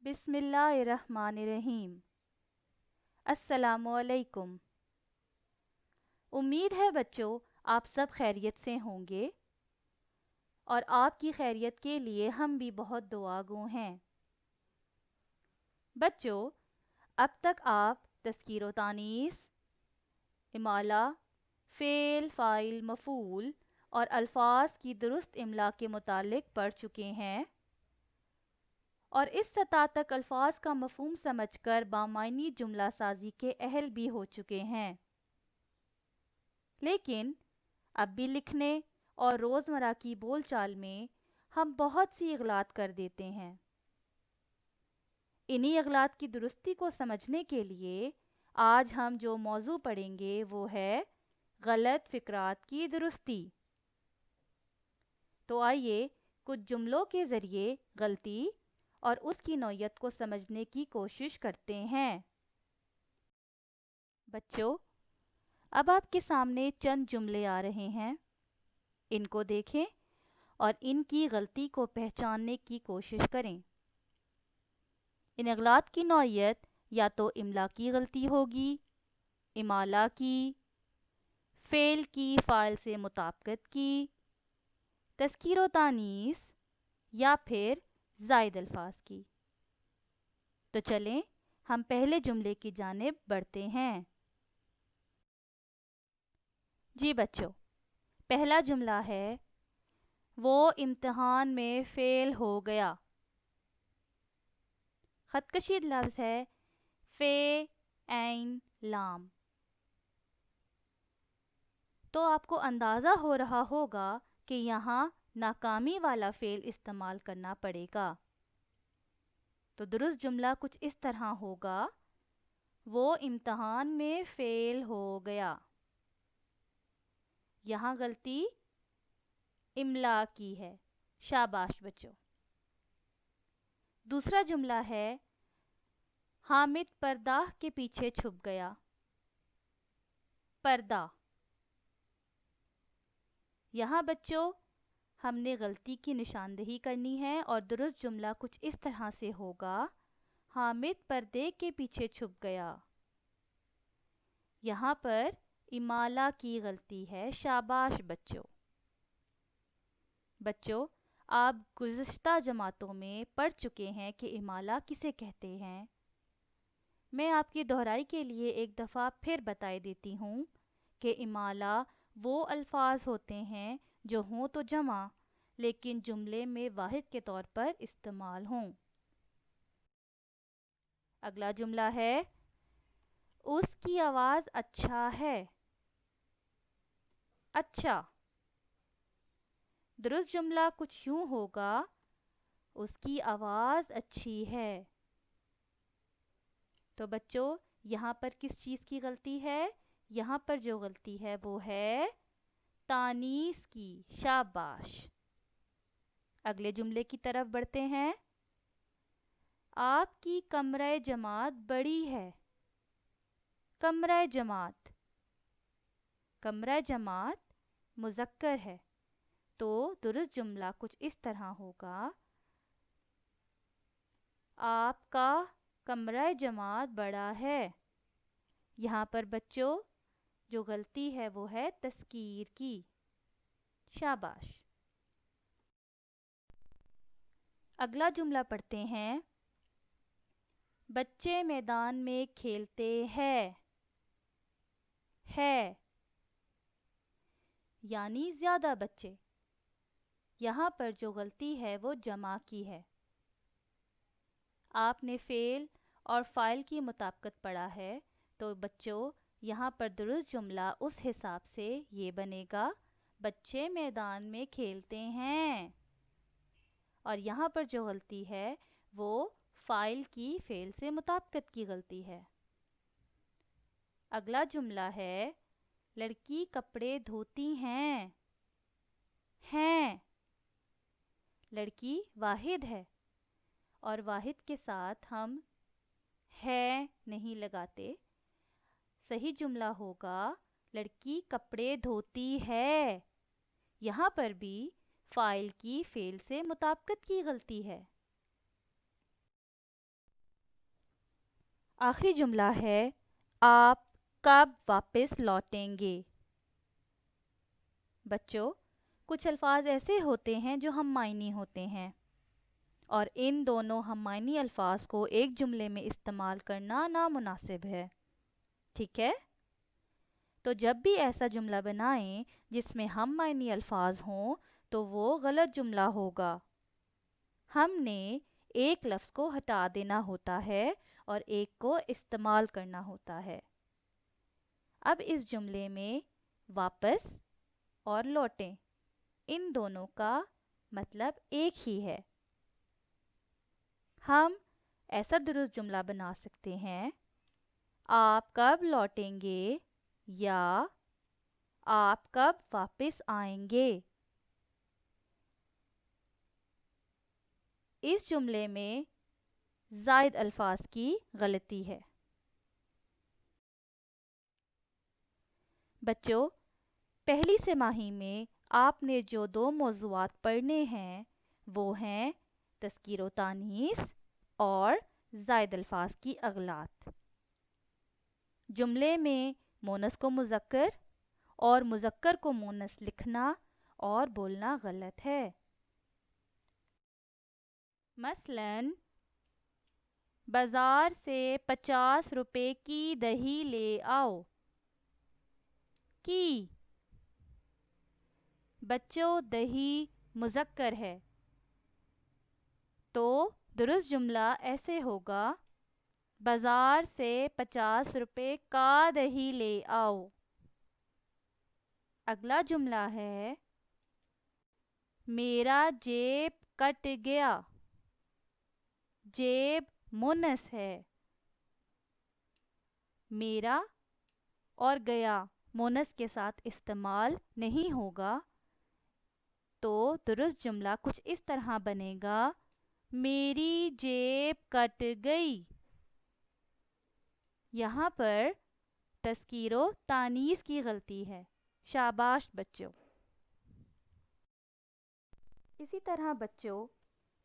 بسم اللہ الرحمن الرحیم۔ السلام علیکم۔ امید ہے بچوں آپ سب خیریت سے ہوں گے اور آپ کی خیریت کے لیے ہم بھی بہت دعا گو ہیں۔ بچوں اب تک آپ تذکیر و تانیث، امالہ، فعل، فاعل، مفعول اور الفاظ کی درست املا کے متعلق پڑھ چکے ہیں اور اس سطح تک الفاظ کا مفہوم سمجھ کر بامعنی جملہ سازی کے اہل بھی ہو چکے ہیں، لیکن اب بھی لکھنے اور روزمرہ کی بول چال میں ہم بہت سی اغلاط کر دیتے ہیں۔ انہی اغلاط کی درستی کو سمجھنے کے لیے آج ہم جو موضوع پڑھیں گے وہ ہے غلط فقرات کی درستی۔ تو آئیے کچھ جملوں کے ذریعے غلطی اور اس کی نوعیت کو سمجھنے کی کوشش کرتے ہیں۔ بچوں اب آپ کے سامنے چند جملے آ رہے ہیں، ان کو دیکھیں اور ان کی غلطی کو پہچاننے کی کوشش کریں۔ ان اغلاط کی نوعیت یا تو املا کی غلطی ہوگی، امالہ کی، فعل کی فاعل سے مطابقت کی، تذکیر و تانیث یا پھر زائد الفاظ کی۔ تو چلیں ہم پہلے جملے کی جانب بڑھتے ہیں۔ جی بچوں پہلا جملہ ہے وہ امتحان میں فیل ہو گیا۔ خط کشید لفظ ہے فے عین لام۔ تو آپ کو اندازہ ہو رہا ہوگا کہ یہاں ناکامی والا فعل استعمال کرنا پڑے گا۔ تو درست جملہ کچھ اس طرح ہوگا وہ امتحان میں فیل ہو گیا۔ یہاں غلطی املا کی ہے، شاباش بچوں۔ دوسرا جملہ ہے حامد پردہ کے پیچھے چھپ گیا۔ پردہ، یہاں بچوں ہم نے غلطی کی نشاندہی کرنی ہے اور درست جملہ کچھ اس طرح سے ہوگا حامد پردے کے پیچھے چھپ گیا۔ یہاں پر امالہ کی غلطی ہے، شاباش بچوں۔ بچوں آپ گزشتہ جماعتوں میں پڑھ چکے ہیں کہ امالہ کسے کہتے ہیں۔ میں آپ کی دہرائی کے لیے ایک دفعہ پھر بتائی دیتی ہوں کہ امالہ وہ الفاظ ہوتے ہیں جو ہوں تو جمع لیکن جملے میں واحد کے طور پر استعمال ہوں۔ اگلا جملہ ہے اس کی آواز اچھا ہے۔ اچھا، درست جملہ کچھ یوں ہوگا اس کی آواز اچھی ہے۔ تو بچوں یہاں پر کس چیز کی غلطی ہے؟ یہاں پر جو غلطی ہے وہ ہے تانیث کی، شاباش۔ اگلے جملے کی طرف بڑھتے ہیں۔ آپ کی کمرہ جماعت بڑی ہے۔ کمرہ جماعت، کمرہ جماعت مذکر ہے تو درست جملہ کچھ اس طرح ہوگا آپ کا کمرہ جماعت بڑا ہے۔ یہاں پر بچوں جو غلطی ہے وہ ہے تذکیر کی، شاباش۔ اگلا جملہ پڑھتے ہیں بچے میدان میں کھیلتے ہیں۔ ہے یعنی زیادہ بچے۔ یہاں پر جو غلطی ہے وہ جمع کی ہے۔ آپ نے فعل اور فاعل کی مطابقت پڑھا ہے تو بچوں یہاں پر درست جملہ اس حساب سے یہ بنے گا بچے میدان میں کھیلتے ہیں۔ اور یہاں پر جو غلطی ہے وہ فاعل کی فعل سے مطابقت کی غلطی ہے۔ اگلا جملہ ہے لڑکی کپڑے دھوتی ہیں۔ ہیں، لڑکی واحد ہے اور واحد کے ساتھ ہم ہے نہیں لگاتے، صحیح جملہ ہوگا لڑکی کپڑے دھوتی ہے۔ یہاں پر بھی فاعل کی فعل سے مطابقت کی غلطی ہے۔ آخری جملہ ہے آپ کب واپس لوٹیں گے؟ بچوں، کچھ الفاظ ایسے ہوتے ہیں جو ہم معنی ہوتے ہیں اور ان دونوں ہم معنی الفاظ کو ایک جملے میں استعمال کرنا نامناسب ہے، ٹھیک ہے؟ تو جب بھی ایسا جملہ بنائیں جس میں ہم معنی الفاظ ہوں تو وہ غلط جملہ ہوگا۔ ہم نے ایک لفظ کو ہٹا دینا ہوتا ہے اور ایک کو استعمال کرنا ہوتا ہے۔ اب اس جملے میں واپس اور لوٹیں، ان دونوں کا مطلب ایک ہی ہے۔ ہم ایسا درست جملہ بنا سکتے ہیں، آپ کب لوٹیں گے یا آپ کب واپس آئیں گے۔ اس جملے میں زائد الفاظ کی غلطی ہے۔ بچوں، پہلی سہ-ماہی میں آپ نے جو 2 موضوعات پڑھنے ہیں وہ ہیں تذکیر و تانیث اور زائد الفاظ کی اغلاط۔ جملے میں مونث کو مذکر اور مذکر کو مونث لکھنا اور بولنا غلط ہے۔ مثلاً بازار سے 50 روپے کی دہی لے آؤ۔ کی بچوں، دہی مذکر ہے تو درست جملہ ایسے ہوگا، بازار سے 50 روپے کا دہی لے آؤ۔ اگلا جملہ ہے میرا جیب کٹ گیا۔ جیب مونث ہے، میرا اور گیا مونث کے ساتھ استعمال نہیں ہوگا، تو درست جملہ کچھ اس طرح بنے گا، میری جیب کٹ گئی۔ یہاں پر تذکیر و تانیث کی غلطی ہے، شاباش بچوں۔ اسی طرح بچوں،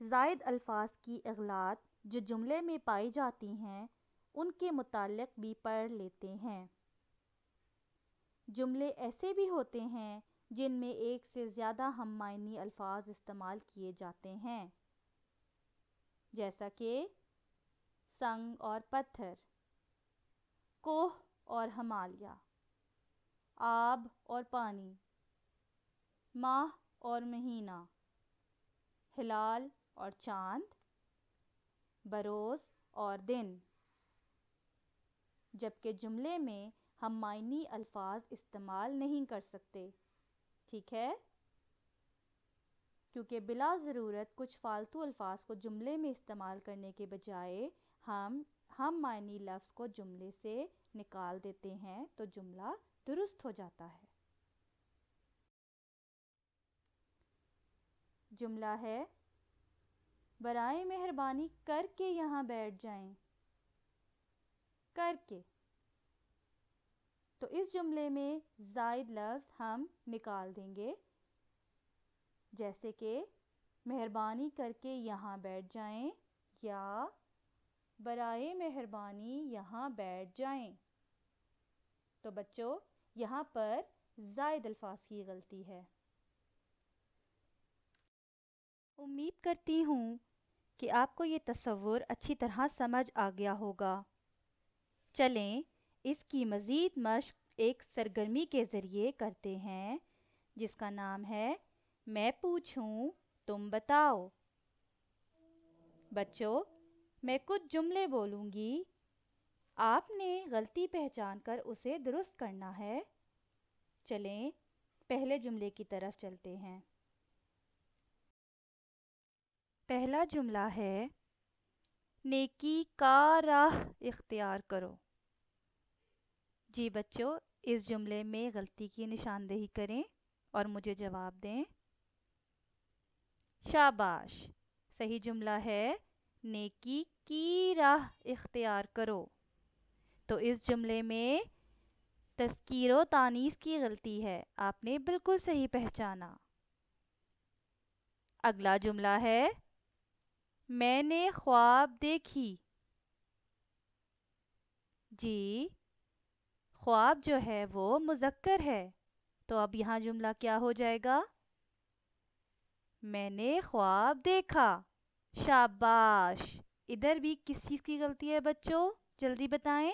زائد الفاظ کی اغلاط جو جملے میں پائی جاتی ہیں ان کے متعلق بھی پڑھ لیتے ہیں۔ جملے ایسے بھی ہوتے ہیں جن میں ایک سے زیادہ ہم معنی الفاظ استعمال کیے جاتے ہیں، جیسا کہ سنگ اور پتھر، کوہ اور ہمالیہ، آب اور پانی، ماہ اور مہینہ، ہلال اور چاند، بروز اور دن۔ جبکہ جملے میں ہم معنی الفاظ استعمال نہیں کر سکتے، ٹھیک ہے؟ کیونکہ بلا ضرورت کچھ فالتو الفاظ کو جملے میں استعمال کرنے کے بجائے ہم معنی لفظ کو جملے سے نکال دیتے ہیں تو جملہ درست ہو جاتا ہے۔ جملہ ہے برائے مہربانی کر کے یہاں بیٹھ جائیں۔ کر کے، تو اس جملے میں زائد لفظ ہم نکال دیں گے، جیسے کہ مہربانی کر کے یہاں بیٹھ جائیں یا برائے مہربانی یہاں بیٹھ جائیں۔ تو بچوں، یہاں پر زائد الفاظ کی غلطی ہے۔ امید کرتی ہوں کہ آپ کو یہ تصور اچھی طرح سمجھ آ گیا ہوگا۔ چلیں اس کی مزید مشق ایک سرگرمی کے ذریعے کرتے ہیں جس کا نام ہے میں پوچھوں تم بتاؤ۔ بچوں، میں کچھ جملے بولوں گی، آپ نے غلطی پہچان کر اسے درست کرنا ہے۔ چلیں پہلے جملے کی طرف چلتے ہیں۔ پہلا جملہ ہے نیکی کا راہ اختیار کرو۔ جی بچوں، اس جملے میں غلطی کی نشاندہی کریں اور مجھے جواب دیں۔ شاباش، صحیح جملہ ہے نیکی کی راہ اختیار کرو۔ تو اس جملے میں تذکیر و تانیث کی غلطی ہے، آپ نے بالکل صحیح پہچانا۔ اگلا جملہ ہے میں نے خواب دیکھی۔ جی، خواب جو ہے وہ مذکر ہے، تو اب یہاں جملہ کیا ہو جائے گا؟ میں نے خواب دیکھا۔ شاباش! ادھر بھی کس چیز کی غلطی ہے بچوں؟ جلدی بتائیں۔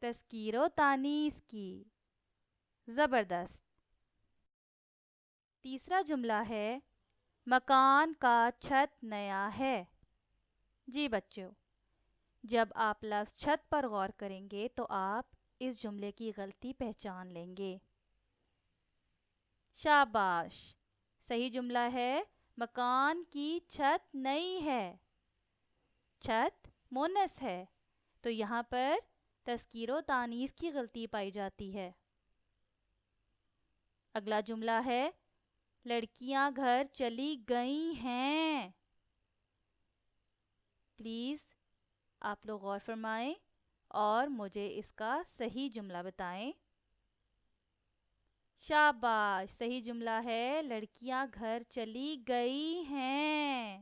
تذکیر و تانیث کی۔ زبردست! تیسرا جملہ ہے مکان کا چھت نیا ہے۔ جی بچوں، جب آپ لفظ چھت پر غور کریں گے تو آپ اس جملے کی غلطی پہچان لیں گے۔ شاباش! صحیح جملہ ہے مکان کی چھت نئی ہے۔ چھت مونس ہے، تو یہاں پر تذکیر و تانیث کی غلطی پائی جاتی ہے۔ اگلا جملہ ہے لڑکیاں گھر چلی گئی ہیں۔ پلیز آپ لوگ غور فرمائیں اور مجھے اس کا صحیح جملہ بتائیں۔ شاباش! صحیح جملہ ہے لڑکیاں گھر چلی گئی ہیں۔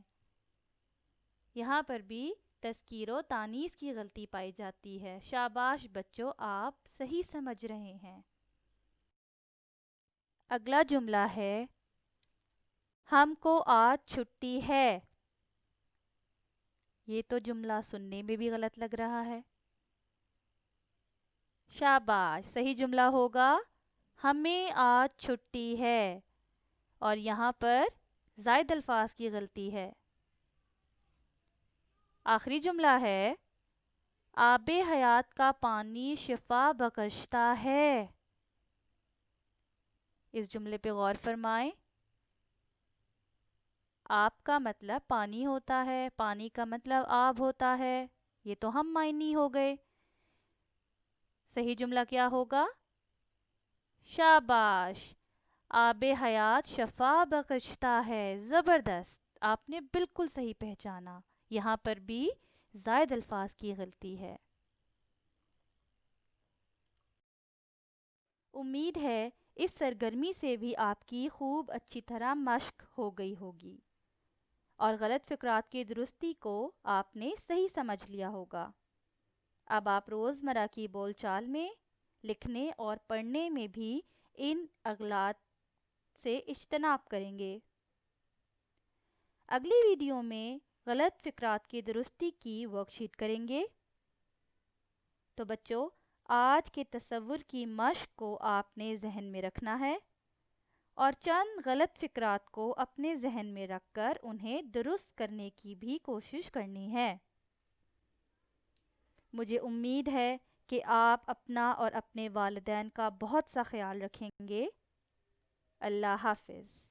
یہاں پر بھی تذکیر و تانیث کی غلطی پائی جاتی ہے۔ شاباش بچوں، آپ صحیح سمجھ رہے ہیں۔ اگلا جملہ ہے ہم کو آج چھٹی ہے۔ یہ تو جملہ سننے میں بھی غلط لگ رہا ہے۔ شاباش! صحیح جملہ ہوگا ہمیں آج چھٹی ہے، اور یہاں پر زائد الفاظ کی غلطی ہے۔ آخری جملہ ہے آب حیات کا پانی شفا بخشتا ہے۔ اس جملے پہ غور فرمائیں۔ آب کا مطلب پانی ہوتا ہے، پانی کا مطلب آب ہوتا ہے، یہ تو ہم معنی ہو گئے۔ صحیح جملہ کیا ہوگا؟ شاباش! آب حیات شفا بخشتا ہے۔ زبردست! آپ نے بالکل صحیح پہچانا۔ یہاں پر بھی زائد الفاظ کی غلطی ہے۔ امید ہے اس سرگرمی سے بھی آپ کی خوب اچھی طرح مشق ہو گئی ہوگی اور غلط فقرات کی درستی کو آپ نے صحیح سمجھ لیا ہوگا۔ اب آپ روزمرہ کی بول چال میں، لکھنے اور پڑھنے میں بھی ان اغلاط سے اجتناب کریں گے۔ اگلی ویڈیو میں غلط فقرات کی درستی کی ورک شیٹ کریں گے۔ تو بچوں، آج کے تصور کی مشق کو آپ نے ذہن میں رکھنا ہے اور چند غلط فقرات کو اپنے ذہن میں رکھ کر انہیں درست کرنے کی بھی کوشش کرنی ہے۔ مجھے امید ہے کہ آپ اپنا اور اپنے والدین کا بہت سا خیال رکھیں گے۔ اللہ حافظ۔